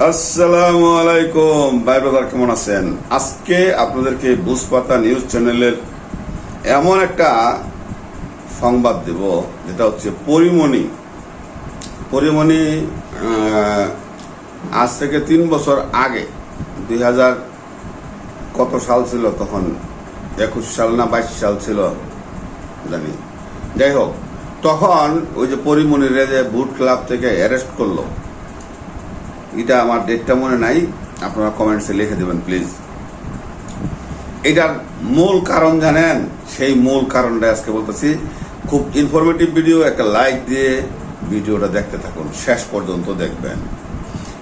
আসসালামু আলাইকুম ভাই ব্রাদার, কেমন আছেন? আজকে আপনাদেরকে বুঝপাতা নিউজ চ্যানেলের এমন একটা সংবাদ দেব যেটা হচ্ছে পরিমণি আজ থেকে 3 বছর আগে 2000 কত সাল ছিল তখন, 21 সাল না 22 সাল ছিল জানি, যাই হোক, তখন ওই যে পরিমণির যে বুট ক্লাব থেকে অ্যারেস্ট করলো, এটা আমার ডেটটা মনে নাই, আপনারা কমেন্টসে লিখে দেবেন প্লিজ। এটার মূল কারণ জানেন? সেই মূল কারণটা আজকে বলতেছি। খুব ইনফরমেটিভ ভিডিও, একটা লাইক দিয়ে ভিডিওটা দেখতে থাকুন, শেষ পর্যন্ত দেখবেন।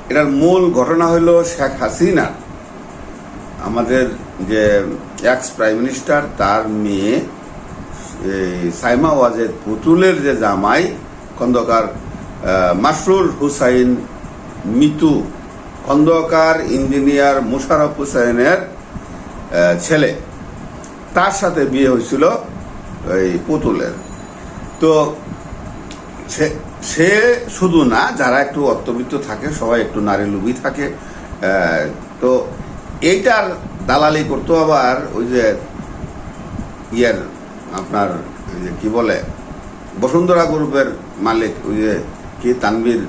এটার মূল ঘটনা হলো শেখ হাসিনা, আমাদের যে এক্স প্রাইম মিনিস্টার, তার মেয়ে সাইমা ওয়াজেদ পুতুলের যে জামাই খন্দকার মাসরুর হুসাইন মিতু, খন্দকার ইঞ্জিনিয়ার মুশারফ হুসাইনের ছেলে, তার সাথে বিয়ে হয়েছিল এই পুতুলের। তো সে শুধু না, যারা একটু অর্থবিত্ত থাকে সবাই একটু নারী লোভী থাকে, তো এইটার দালালি করতো। আবার ওই যে আপনার কি বলে, বসুন্ধরা গ্রুপের মালিক ওই যে কি তানভীর,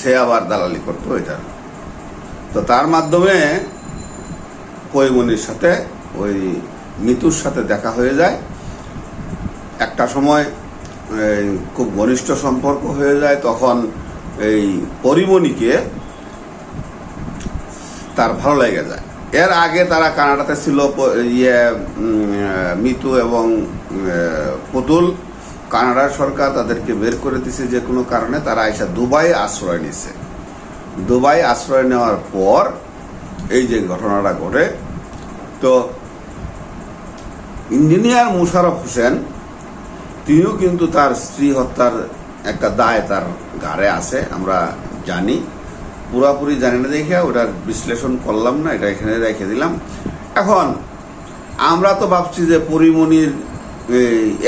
সে আবার দালালি করতো এটার। তো তার মাধ্যমে পরিমণির সাথে ওই মিতুর সাথে দেখা হয়ে যায়। একটা সময় খুব ঘনিষ্ঠ সম্পর্ক হয়ে যায়। তখন এই পরিমণিকে তার ভালো লেগে যায়। এর আগে তারা কানাডাতে ছিল, মিতু এবং পুতুল। কানাডার সরকার তাদেরকে বের করে দিছে যে কোনো কারণে, তারা এসে দুবাই আশ্রয় নিছে। দুবাই আশ্রয় নেওয়ার পর এই যে ঘটনাটা ঘটে, তো ইঞ্জিনিয়ার মুশারফ হোসেন তিনিও কিন্তু তার স্ত্রী হত্যার একটা দায় তার ঘাড়ে আছে, আমরা জানি। পুরাপুরি জানি না দেখে ওটার বিশ্লেষণ করলাম না, এটা এখানে রেখে দিলাম। এখন আমরা তো ভাবছি যে পরিমণির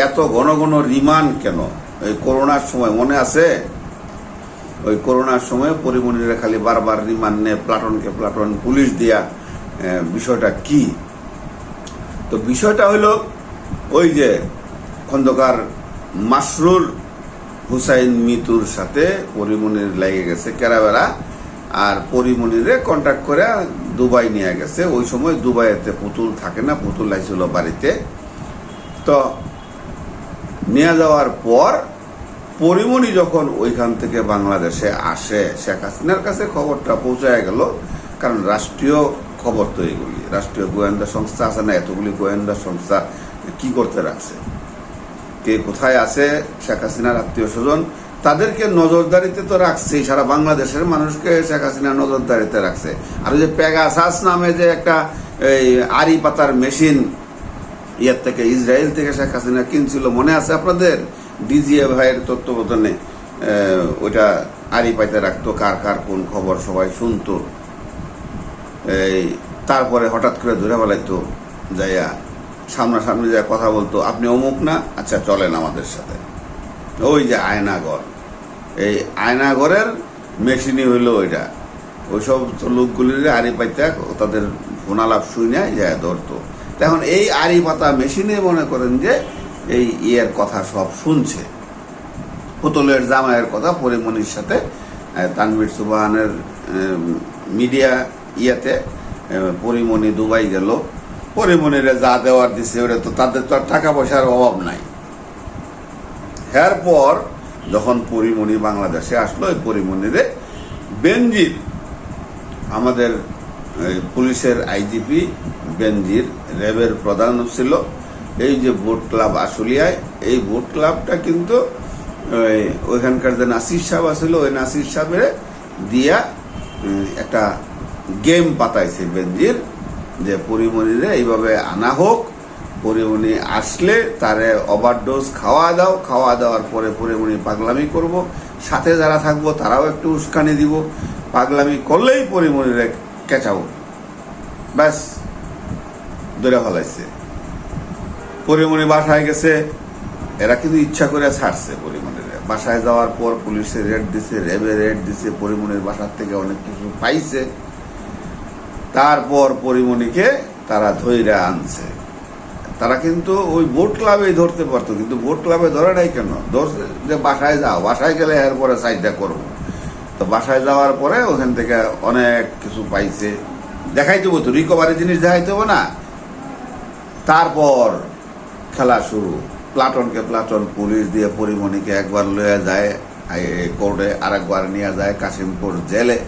এত ঘন ঘন রিমান্ড কেন? ওই করোনার সময় মনে আছে, ওই করোনার সময় পরিমণিরা খালি বারবার রিমান্ড নেয়, প্লাটনকে প্লাটন পুলিশ দেয়া, বিষয়টা কি? তো বিষয়টা হলো ওই যে খন্দকার মাসরুর হুসাইন মিতুর সাথে পরিমণির লেগে গেছে কেরাবেরা, আর পরিমণিরে কন্ট্যাক্ট করে দুবাই নিয়ে গেছে। ওই সময় দুবাইতে পুতুল থাকে না, পুতুল আইছিল বাড়িতে। তো নিয়ে যাওয়ার পর পরিমণি যখন ওইখান থেকে বাংলাদেশে আসে, শেখ হাসিনার কাছে খবরটা পৌঁছায় গেল। কারণ রাষ্ট্রীয় খবর তো এগুলি, রাষ্ট্রীয় গোয়েন্দা সংস্থা আছে না, এতগুলি গোয়েন্দা সংস্থা কি করতে রাখছে, কে কোথায় আছে, শেখ হাসিনার আত্মীয় স্বজন, তাদেরকে নজরদারিতে তো রাখছে। সারা বাংলাদেশের মানুষকে শেখ হাসিনা নজরদারিতে রাখছে। আর ওই যে পেগাসাস নামে যে একটা এই আড়ি পাতার মেশিন ইয়ার থেকে, ইসরায়েল থেকে শেখ হাসিনা কিনছিল, মনে আছে আপনাদের? ডিজিএ ভাইয়ের তত্ত্বাবধানে ওইটা আড়ি পাইতে রাখতো, কার কার কোন খবর সবাই শুনতো। এই তারপরে হঠাৎ করে ধরে ফেলাইতো, যাইয়া সামনাসামনি যা কথা বলতো, আপনি অমুক না, আচ্ছা চলেন আমাদের সাথে। ওই যে আয়নাঘর, এই আয়নাঘরের মেশিনই হইলো ওইটা। ওইসব লোকগুলির আড়ি পাইতে তাদের ফোনালাপ শুনে যায় ধরতো। এখন এই আড়ি পাতা মেশিনে মনে করেন যে এই ইয়ের কথা সব শুনছে, পুতুলের জামাইয়ের কথা পরিমণির সাথে তানভীর সুবহানের মিডিয়া ইয়াতে পরিমণি দুবাই গেল, পরিমণিরে যা দেওয়ার দিচ্ছে ওটা তো তাদের তো আর টাকা পয়সার অভাব নাই। এরপর যখন পরিমণি বাংলাদেশে আসলো, ওই পরিমণিরে বেনজির, আমাদের পুলিশের আইজিপি বেনজির, র্যাবের প্রধান ছিল। এই যে বোট ক্লাব আশুলিয়ায়, এই বোট ক্লাবটা কিন্তু ওইখানকার যে নাসির সাহেব আছিল, ওই নাসির সাহেবের দিয়া একটা গেম পাতাইছে বেনজির, যে পরিমণিরে এইভাবে আনা হোক, পরিমণি আসলে তারে ওভারডোজ খাওয়া দাও, খাওয়া দেওয়ার পরে পরিমণি পাগলামি করব, সাথে যারা থাকবো তারাও একটু উস্কানি দিব, পাগলামি করলেই পরিমণিরে কেঁচাও, ব্যাস ধরে ফেলাইছে। পরিমণি বাসায় গেছে, এরা কিন্তু ইচ্ছা করে ছাড়ছে পরিমণিরে, বাসায় যাওয়ার পর পুলিশে রেড দিছে, র্যাবে রেড দিছে, পরিমণির বাসার থেকে অনেক কিছু পাইছে। তারপর পরিমণিকে তারা ধইরা আনছে। তারা কিন্তু ওই বোট ক্লাবেই ধরতে পারতো, কিন্তু বোট ক্লাবে ধরে নাই কেন? ধরছে যে বাসায় যাও, বাসায় গেলে এরপরে সাইডটা করবো। তো বাসায় যাওয়ার পরে ওখান থেকে অনেক কিছু পাইছে, দেখাইতে হতো, রিকভারি জিনিস দেখাইতে হবে না। তারপর খেলা শুরু, প্লাটনকে প্লাটন পুলিশ দিয়ে পরিমণিকে একবার লয়ে যায় কোর্টে, আরেকবার নিয়ে যায় কাশিমপুর জেলে।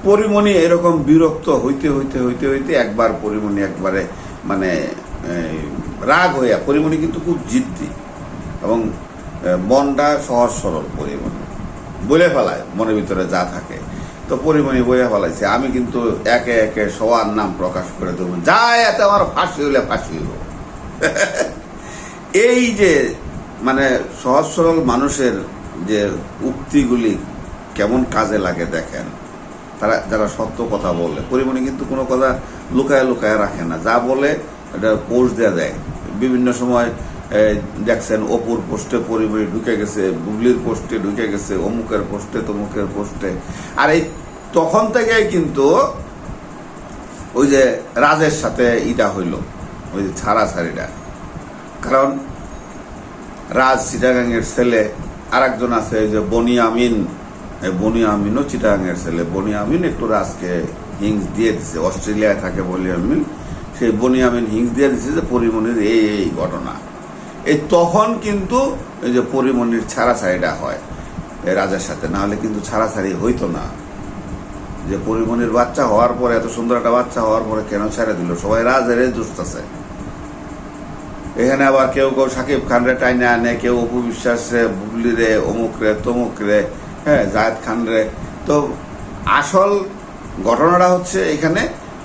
পরিমণি এরকম বিরক্ত হইতে হইতে হইতে হইতে একবার পরিমণি একবারে মানে রাগ হইয়া, পরিমণি কিন্তু খুব জিদ্দি এবং মনটা সহজ সরল, পরিমণি বলে ফেলায় মনের ভিতরে যা থাকে। তো পরিমণি বলে ফেলাইছে, আমি কিন্তু একে একে সবার নাম প্রকাশ করে দেবো, যা এতে আমার ফাঁসি হইলে ফাঁসি হইব। এই যে মানে সহজ সরল মানুষের যে উক্তিগুলি কেমন কাজে লাগে দেখেন। তারা যারা সত্য কথা বলে, পরিমণি কিন্তু কোনো কথা লুকায় লুকায় রাখে না, যা বলে এটা পোস্ট দেওয়া দেয়। বিভিন্ন সময় দেখছেন অপুর পোস্টে পরিমণি ঢুকে গেছে, বুবলির পোস্টে ঢুকে গেছে, অমুকের পোস্টে তমুকের পোস্টে। আর এই তখন থেকেই কিন্তু ওই যে রাজের সাথে ইটা হইল, ওই যে ছাড়াছাড়িটা। কারণ রাজ চিটাগাংয়ের ছেলে, আর একজন আছে এই যে বনিয়ামিন, বনিয়ামিনও চিটাগাংয়ের ছেলে। বনিয়ামিন একটু রাজকে হিংস দিয়ে দিচ্ছে, অস্ট্রেলিয়ায় থাকে বনিয়ামিন, সেই বনিয়ামিন হিংস দিয়ে দিচ্ছে যে পরিমণির এই এই ঘটনা। এই তখন কিন্তু এই যে পরিমণির ছাড়াছাড়িটা হয় রাজার সাথে, না হলে কিন্তু ছাড়াছাড়ি হইতো না। যে পরিমণির বাচ্চা হওয়ার পরে, এত সুন্দর একটা বাচ্চা হওয়ার পরে কেন ছেড়ে দিল, সবাই রাজের দুষতেছে। এখানে আবার কেউ কেউ সাকিব খান রে টাইনে আনে, কেউ অপু বিশ্বাস রে, বুবলি রে, অমুক রে তমুক রে, হ্যাঁ জায়েদ খান রে। তো আসল ঘটনাটা হচ্ছে এখানে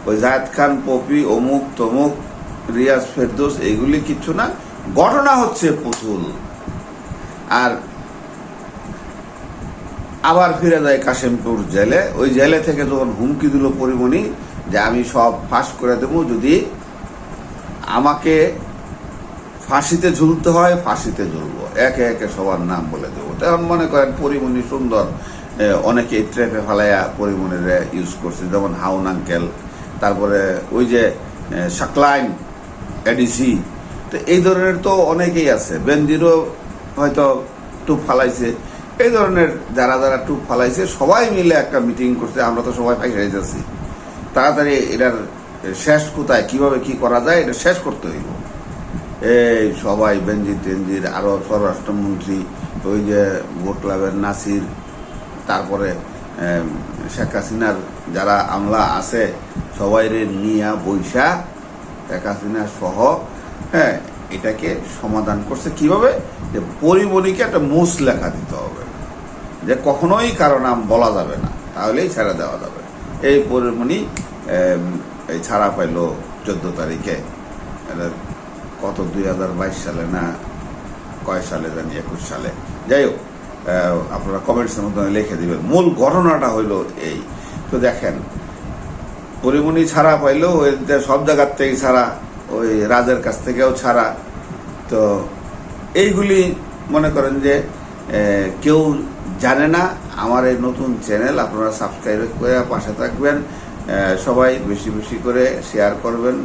ওই জায়েদ খান, পপি, অমুক তমুক, রিয়াজ, ফেরদৌস, এইগুলি কিচ্ছু না। ঘটনা হচ্ছে পুতুল। আর আবার ফিরে যায় কাশিমপুর জেলে। ওই জেলে থেকে যখন হুমকি দিল পরিমণি যে আমি সব ফাঁস করে দেবো, যদি আমাকে ফাঁসিতে ঝুলতে হয় ফাঁসিতে ঝুলবো, একে একে সবার নাম বলে দেবো। তখন মনে করেন পরিমণি সুন্দর অনেকে ট্রেপে ফেলাইয়া পরিমণির ইউজ করছে, যেমন হাউন আঙ্কেল, তারপরে ওই যে শাকলাইন এডিসি। তো এই ধরনের তো অনেকেই আছে, বেনজিরও হয়তো টুপ ফালাইছে। এই ধরনের যারা যারা টুপ ফালাইছে সবাই মিলে একটা মিটিং করছে, আমরা তো সবাই ফাইসাই যাচ্ছি, তাড়াতাড়ি এটার শেষ কোথায়, কিভাবে কি করা যায় এটা শেষ করতে হইব। এই সবাই বেনজির টেনজির, আরো স্বরাষ্ট্রমন্ত্রী, ওই যে ভোট ক্লাবের নাসির, তারপরে শেখ হাসিনার যারা আমলা আছে সবাই নিয়া বৈশা শেখ হাসিনা সহ, হ্যাঁ এটাকে সমাধান করছে কিভাবে, যে পরিমণিকে একটা মুস লেখা দিতে হবে, যে কখনোই কারো নাম বলা যাবে না, তাহলেই ছেড়ে দেওয়া যাবে। এই পরিমণি এই ছাড়া পাইল 14 তারিখে, কত 2022 সালে না কয় সালে জানি, 21 সালে। যাই হোক, আপনারা কমেন্টসের মধ্যে লিখে দিবেন। মূল ঘটনাটা হইল এই। তো দেখেন পরিমণি ছাড়া পাইলো, ওই সব জায়গার থেকেই ছাড়া, ওই রাজের কাছ থেকেও ছাড়া। তো এইগুলি মনে করেন যে কেউ জানে না। আমার এই নতুন চ্যানেল, আপনারা সাবস্ক্রাইব করে পাশে থাকবেন, সবাই বেশি বেশি করে শেয়ার করবেন,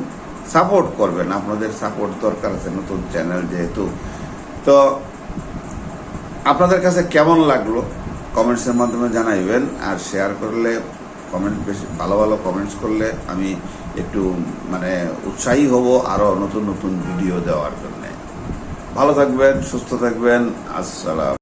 সাপোর্ট করবেন। আপনাদের সাপোর্ট দরকার আছে নতুন চ্যানেল যেহেতু। তো আপনাদের কাছে কেমন লাগলো কমেন্টসের মাধ্যমে জানাইবেন। আর শেয়ার করলে, কমেন্ট বেশি ভালো ভালো কমেন্টস করলে আমি একটু মানে উৎসাহী হব আরও নতুন নতুন ভিডিও দেওয়ার জন্য। ভালো থাকবেন, সুস্থ থাকবেন। আসসালাম।